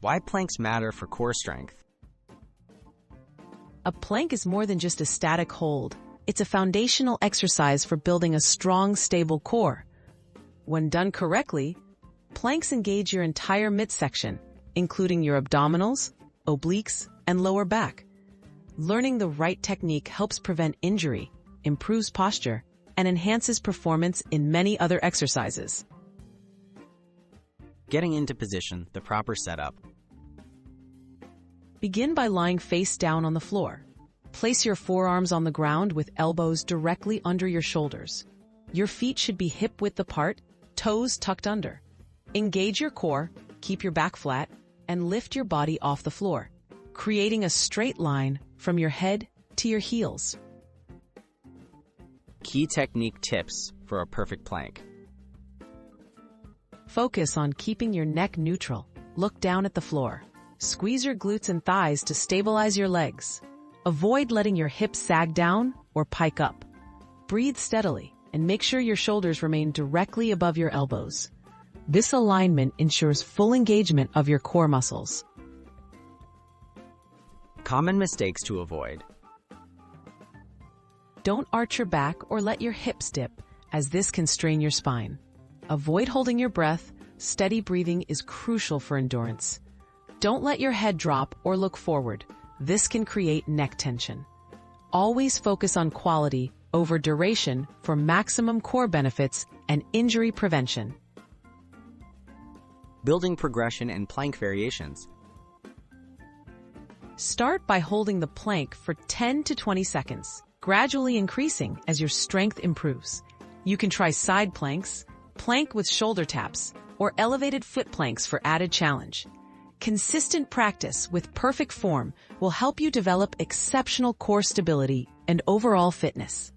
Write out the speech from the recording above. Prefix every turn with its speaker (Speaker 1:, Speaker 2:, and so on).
Speaker 1: Why planks matter for core strength.
Speaker 2: A plank is more than just a static hold. It's a foundational exercise for building a strong, stable core. When done correctly, planks engage your entire midsection, including your abdominals, obliques, and lower back. Learning the right technique helps prevent injury, improves posture, and enhances performance in many other exercises.
Speaker 1: Getting into position, the proper setup.
Speaker 2: Begin by lying face down on the floor. Place your forearms on the ground with elbows directly under your shoulders. Your feet should be hip-width apart, toes tucked under. Engage your core, keep your back flat, and lift your body off the floor, creating a straight line from your head to your heels.
Speaker 1: Key technique tips for a perfect plank.
Speaker 2: Focus on keeping your neck neutral. Look down at the floor. Squeeze your glutes and thighs to stabilize your legs. Avoid letting your hips sag down or pike up. Breathe steadily and make sure your shoulders remain directly above your elbows. This alignment ensures full engagement of your core muscles.
Speaker 1: Common mistakes to avoid.
Speaker 2: Don't arch your back or let your hips dip, as this can strain your spine. Avoid holding your breath. Steady breathing is crucial for endurance. Don't let your head drop or look forward. This can create neck tension. Always focus on quality over duration for maximum core benefits and injury prevention.
Speaker 1: Building progression and plank variations.
Speaker 2: Start by holding the plank for 10 to 20 seconds, gradually increasing as your strength improves. You can try side planks, plank with shoulder taps, or elevated foot planks for added challenge. Consistent practice with perfect form will help you develop exceptional core stability and overall fitness.